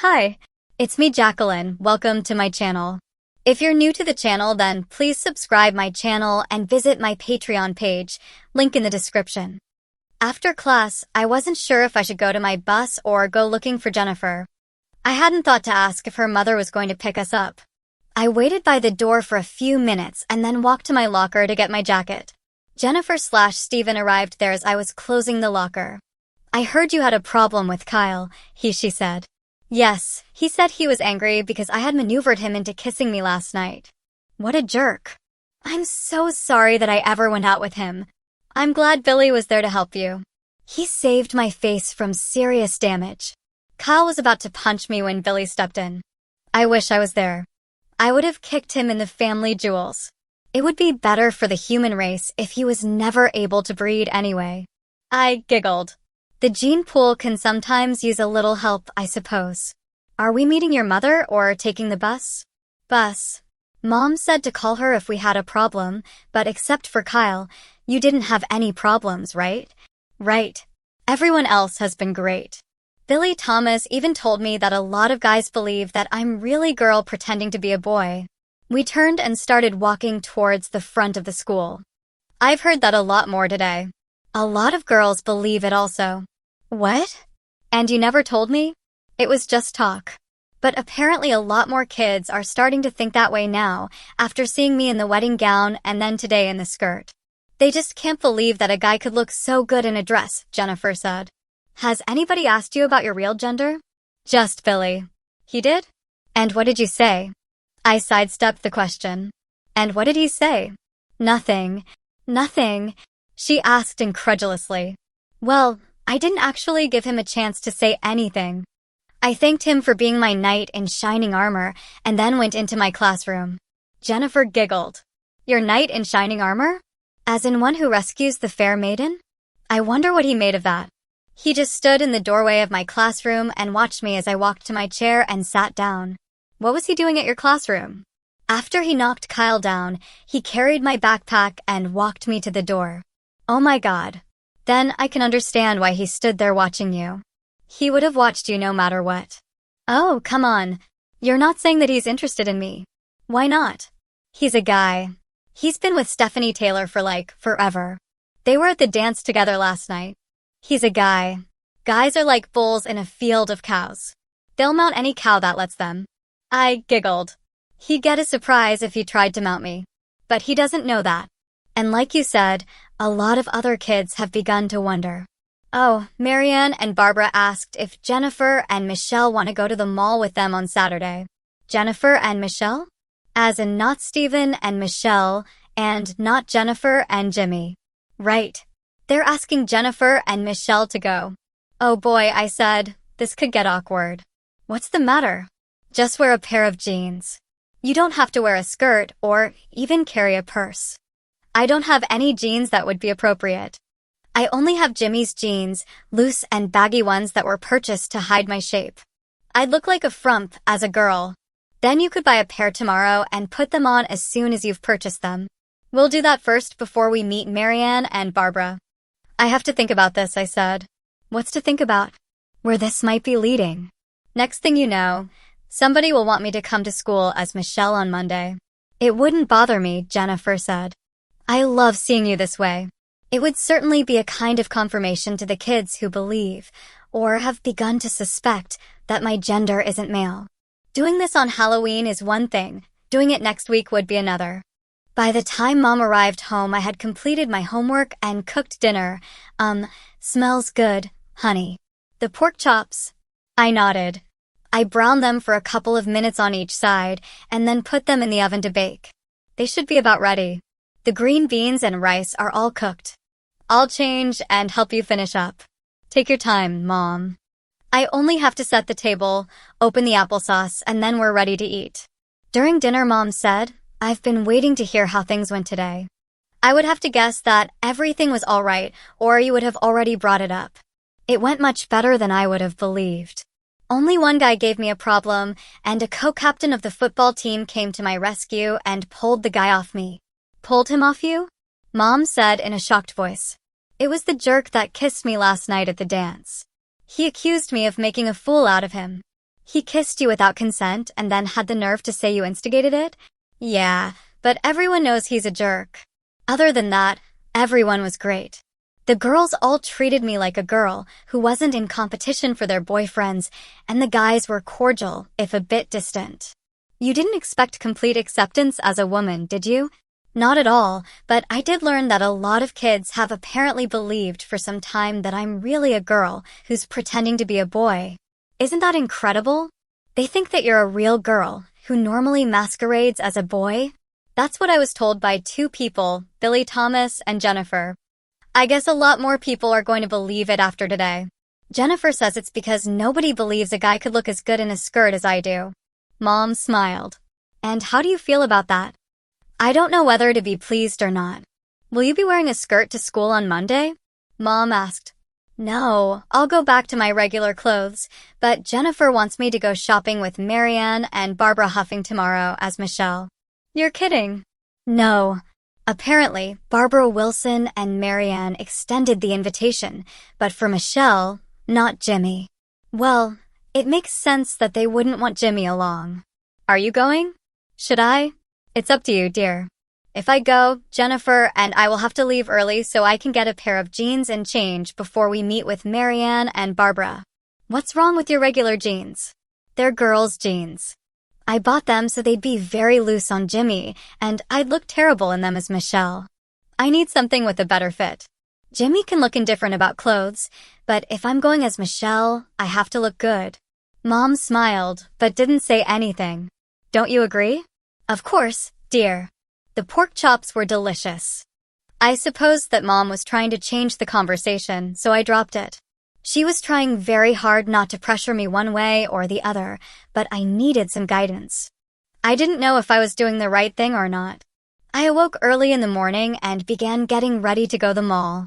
Hi, it's me Jacqueline. Welcome to my channel. If you're new to the channel, then please subscribe my channel and visit my Patreon page, link in the description. After class, I wasn't sure if I should go to my bus or go looking for Jennifer. I hadn't thought to ask if her mother was going to pick us up. I waited by the door for a few minutes and then walked to my locker to get my jacket. Jennifer/Steven arrived there as I was closing the locker. I heard you had a problem with Kyle, she said. Yes, he said he was angry because I had maneuvered him into kissing me last night. What a jerk. I'm so sorry that I ever went out with him. I'm glad Billy was there to help you. He saved my face from serious damage. Kyle was about to punch me when Billy stepped in. I wish I was there. I would have kicked him in the family jewels. It would be better for the human race if he was never able to breed anyway. I giggled. The gene pool can sometimes use a little help, I suppose. Are we meeting your mother or taking the bus? Bus. Mom said to call her if we had a problem, but except for Kyle, you didn't have any problems, right? Right. Everyone else has been great. Billy Thomas even told me that a lot of guys believe that I'm really girl pretending to be a boy. We turned and started walking towards the front of the school. I've heard that a lot more today. A lot of girls believe it also. What? And you never told me? It was just talk. But apparently a lot more kids are starting to think that way now, after seeing me in the wedding gown and then today in the skirt. They just can't believe that a guy could look so good in a dress, Jennifer said. Has anybody asked you about your real gender? Just Billy. He did? And what did you say? I sidestepped the question. And what did he say? Nothing. Nothing, she asked incredulously. Well, I didn't actually give him a chance to say anything. I thanked him for being my knight in shining armor and then went into my classroom. Jennifer giggled. Your knight in shining armor? As in one who rescues the fair maiden? I wonder what he made of that. He just stood in the doorway of my classroom and watched me as I walked to my chair and sat down. What was he doing at your classroom? After he knocked Kyle down, he carried my backpack and walked me to the door. Oh my God. Then I can understand why he stood there watching you. He would have watched you no matter what. Oh, come on. You're not saying that he's interested in me. Why not? He's a guy. He's been with Stephanie Taylor for forever. They were at the dance together last night. He's a guy. Guys are like bulls in a field of cows. They'll mount any cow that lets them. I giggled. He'd get a surprise if he tried to mount me. But he doesn't know that. And like you said, a lot of other kids have begun to wonder. Oh, Marianne and Barbara asked if Jennifer and Michelle want to go to the mall with them on Saturday. Jennifer and Michelle? As in not Steven and Michelle, and not Jennifer and Jimmy. Right. They're asking Jennifer and Michelle to go. Oh boy, I said, this could get awkward. What's the matter? Just wear a pair of jeans. You don't have to wear a skirt or even carry a purse. I don't have any jeans that would be appropriate. I only have Jimmy's jeans, loose and baggy ones that were purchased to hide my shape. I'd look like a frump as a girl. Then you could buy a pair tomorrow and put them on as soon as you've purchased them. We'll do that first before we meet Marianne and Barbara. I have to think about this, I said. What's to think about? Where this might be leading. Next thing you know, somebody will want me to come to school as Michelle on Monday. It wouldn't bother me, Jennifer said. I love seeing you this way. It would certainly be a kind of confirmation to the kids who believe, or have begun to suspect, that my gender isn't male. Doing this on Halloween is one thing, doing it next week would be another. By the time Mom arrived home, I had completed my homework and cooked dinner. Smells good, honey. The pork chops. I nodded. I browned them for a couple of minutes on each side, and then put them in the oven to bake. They should be about ready. The green beans and rice are all cooked. I'll change and help you finish up. Take your time, Mom. I only have to set the table, open the applesauce, and then we're ready to eat. During dinner, Mom said, I've been waiting to hear how things went today. I would have to guess that everything was all right, or you would have already brought it up. It went much better than I would have believed. Only one guy gave me a problem, and a co-captain of the football team came to my rescue and pulled the guy off me. Pulled him off you? Mom said in a shocked voice. It was the jerk that kissed me last night at the dance. He accused me of making a fool out of him. He kissed you without consent and then had the nerve to say you instigated it? Yeah, but everyone knows he's a jerk. Other than that, everyone was great. The girls all treated me like a girl who wasn't in competition for their boyfriends, and the guys were cordial, if a bit distant. You didn't expect complete acceptance as a woman, did you? Not at all, but I did learn that a lot of kids have apparently believed for some time that I'm really a girl who's pretending to be a boy. Isn't that incredible? They think that you're a real girl who normally masquerades as a boy. That's what I was told by two people, Billy Thomas and Jennifer. I guess a lot more people are going to believe it after today. Jennifer says it's because nobody believes a guy could look as good in a skirt as I do. Mom smiled. And how do you feel about that? I don't know whether to be pleased or not. Will you be wearing a skirt to school on Monday? Mom asked. No, I'll go back to my regular clothes, but Jennifer wants me to go shopping with Marianne and Barbara Huffing tomorrow as Michelle. You're kidding. No. Apparently, Barbara Wilson and Marianne extended the invitation, but for Michelle, not Jimmy. Well, it makes sense that they wouldn't want Jimmy along. Are you going? Should I? It's up to you, dear. If I go, Jennifer and I will have to leave early so I can get a pair of jeans and change before we meet with Marianne and Barbara. What's wrong with your regular jeans? They're girls' jeans. I bought them so they'd be very loose on Jimmy, and I'd look terrible in them as Michelle. I need something with a better fit. Jimmy can look indifferent about clothes, but if I'm going as Michelle, I have to look good. Mom smiled, but didn't say anything. Don't you agree? Of course, dear. The pork chops were delicious. I supposed that Mom was trying to change the conversation, so I dropped it. She was trying very hard not to pressure me one way or the other, but I needed some guidance. I didn't know if I was doing the right thing or not. I awoke early in the morning and began getting ready to go to the mall.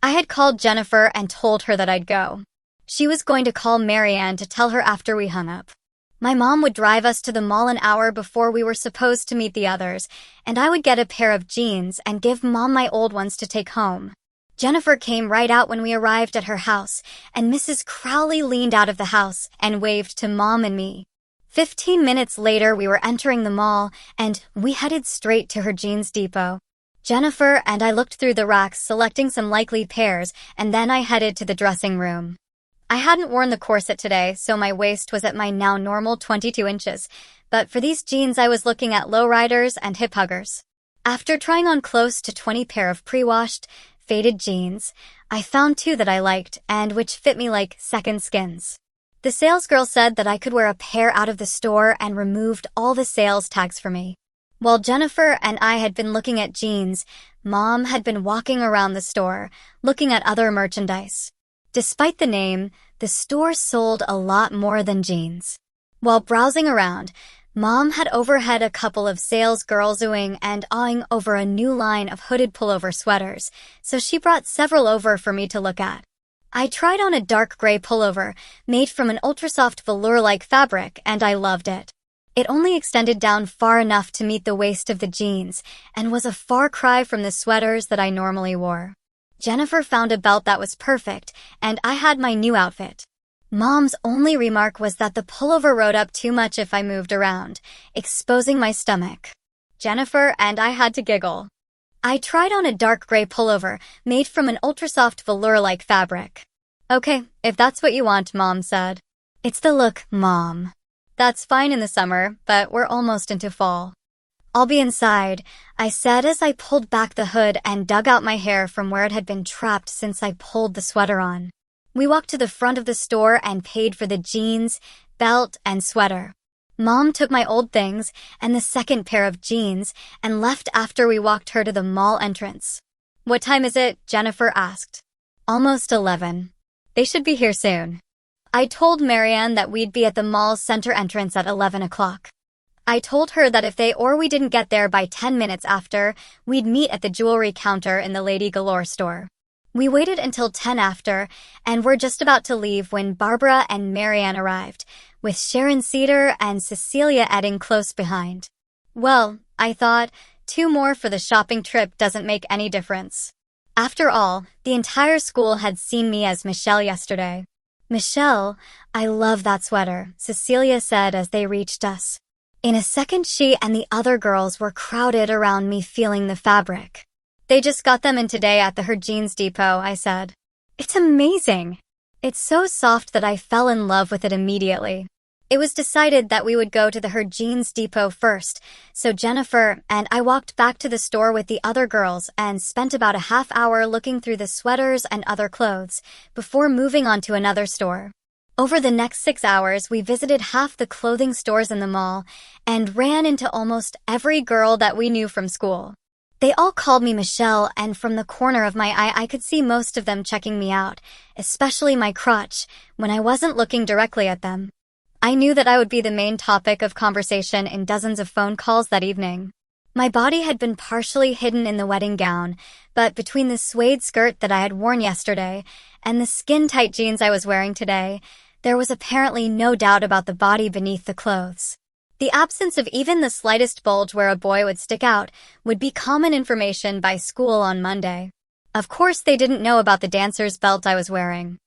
I had called Jennifer and told her that I'd go. She was going to call Marianne to tell her after we hung up. My mom would drive us to the mall an hour before we were supposed to meet the others, and I would get a pair of jeans and give Mom my old ones to take home. Jennifer came right out when we arrived at her house, and Mrs. Crowley leaned out of the house and waved to Mom and me. 15 minutes later, we were entering the mall, and we headed straight to her jeans depot. Jennifer and I looked through the racks, selecting some likely pairs, and then I headed to the dressing room. I hadn't worn the corset today, so my waist was at my now normal 22 inches, but for these jeans I was looking at lowriders and hip huggers. After trying on close to 20 pair of pre-washed, faded jeans, I found two that I liked and which fit me like second skins. The salesgirl said that I could wear a pair out of the store and removed all the sales tags for me. While Jennifer and I had been looking at jeans, Mom had been walking around the store, looking at other merchandise. Despite the name, the store sold a lot more than jeans. While browsing around, Mom had overheard a couple of sales girls oohing and awing over a new line of hooded pullover sweaters, so she brought several over for me to look at. I tried on a dark gray pullover made from an ultra-soft velour-like fabric, and I loved it. It only extended down far enough to meet the waist of the jeans and was a far cry from the sweaters that I normally wore. Jennifer found a belt that was perfect, and I had my new outfit. Mom's only remark was that the pullover rode up too much if I moved around, exposing my stomach. Jennifer and I had to giggle. I tried on a dark gray pullover made from an ultra-soft velour-like fabric. Okay, if that's what you want, Mom said. It's the look, Mom. That's fine in the summer, but we're almost into fall. I'll be inside, I said as I pulled back the hood and dug out my hair from where it had been trapped since I pulled the sweater on. We walked to the front of the store and paid for the jeans, belt, and sweater. Mom took my old things and the second pair of jeans and left after we walked her to the mall entrance. What time is it? Jennifer asked. Almost 11. They should be here soon. I told Marianne that we'd be at the mall's center entrance at 11 o'clock. I told her that if we didn't get there by 10 minutes after, we'd meet at the jewelry counter in the Lady Galore store. We waited until 10 after, and were just about to leave when Barbara and Marianne arrived, with Sharon Cedar and Cecilia Edding close behind. Well, I thought, 2 more for the shopping trip doesn't make any difference. After all, the entire school had seen me as Michelle yesterday. "Michelle, I love that sweater," Cecilia said as they reached us. In a second, she and the other girls were crowded around me feeling the fabric. "They just got them in today at the Her Jeans Depot," I said. "It's amazing." It's so soft that I fell in love with it immediately. It was decided that we would go to the Her Jeans Depot first, so Jennifer and I walked back to the store with the other girls and spent about a half hour looking through the sweaters and other clothes before moving on to another store. Over the next 6 hours, we visited half the clothing stores in the mall and ran into almost every girl that we knew from school. They all called me Michelle, and from the corner of my eye I could see most of them checking me out, especially my crotch, when I wasn't looking directly at them. I knew that I would be the main topic of conversation in dozens of phone calls that evening. My body had been partially hidden in the wedding gown, but between the suede skirt that I had worn yesterday and the skin-tight jeans I was wearing today, there was apparently no doubt about the body beneath the clothes. The absence of even the slightest bulge where a boy would stick out would be common information by school on Monday. Of course, they didn't know about the dancer's belt I was wearing.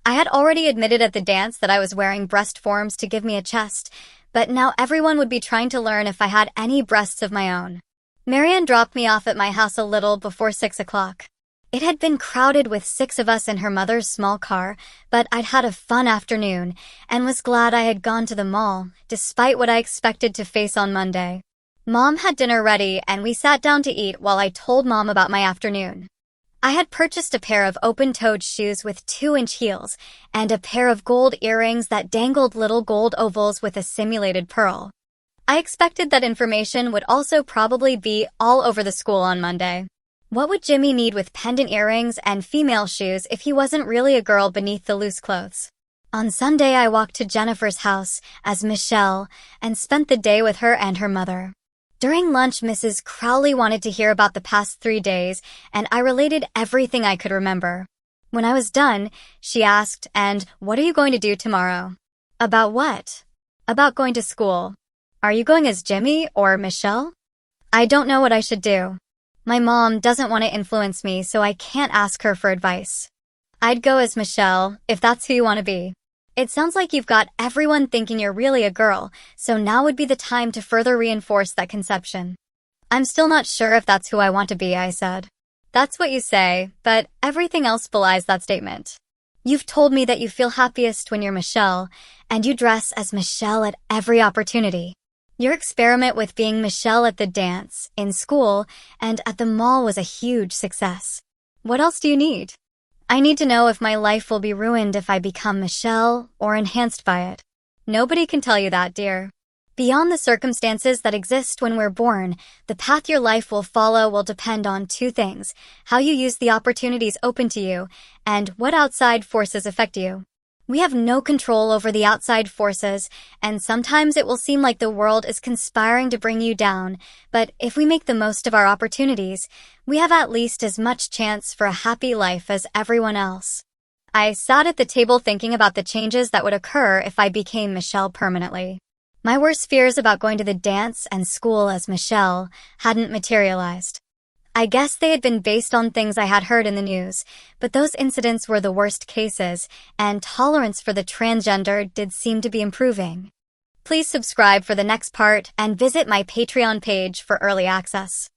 I had already admitted at the dance that I was wearing breast forms to give me a chest, but now everyone would be trying to learn if I had any breasts of my own. Marianne dropped me off at my house a little before 6 o'clock. It had been crowded with 6 of us in her mother's small car, but I'd had a fun afternoon and was glad I had gone to the mall, despite what I expected to face on Monday. Mom had dinner ready and we sat down to eat while I told Mom about my afternoon. I had purchased a pair of open-toed shoes with 2-inch heels and a pair of gold earrings that dangled little gold ovals with a simulated pearl. I expected that information would also probably be all over the school on Monday. What would Jimmy need with pendant earrings and female shoes if he wasn't really a girl beneath the loose clothes? On Sunday, I walked to Jennifer's house as Michelle and spent the day with her and her mother. During lunch, Mrs. Crowley wanted to hear about the past 3 days, and I related everything I could remember. When I was done, she asked, "And what are you going to do tomorrow?" "About what?" "About going to school." "Are you going as Jimmy or Michelle?" "I don't know what I should do. My mom doesn't want to influence me, so I can't ask her for advice." "I'd go as Michelle, if that's who you want to be. It sounds like you've got everyone thinking you're really a girl, so now would be the time to further reinforce that conception." "I'm still not sure if that's who I want to be," I said. "That's what you say, but everything else belies that statement. You've told me that you feel happiest when you're Michelle, and you dress as Michelle at every opportunity. Your experiment with being Michelle at the dance, in school, and at the mall was a huge success. What else do you need?" "I need to know if my life will be ruined if I become Michelle or enhanced by it." "Nobody can tell you that, dear. Beyond the circumstances that exist when we're born, the path your life will follow will depend on 2 things: how you use the opportunities open to you, and what outside forces affect you. We have no control over the outside forces, and sometimes it will seem like the world is conspiring to bring you down, but if we make the most of our opportunities, we have at least as much chance for a happy life as everyone else." I sat at the table thinking about the changes that would occur if I became Michelle permanently. My worst fears about going to the dance and school as Michelle hadn't materialized. I guess they had been based on things I had heard in the news, but those incidents were the worst cases, and tolerance for the transgender did seem to be improving. Please subscribe for the next part and visit my Patreon page for early access.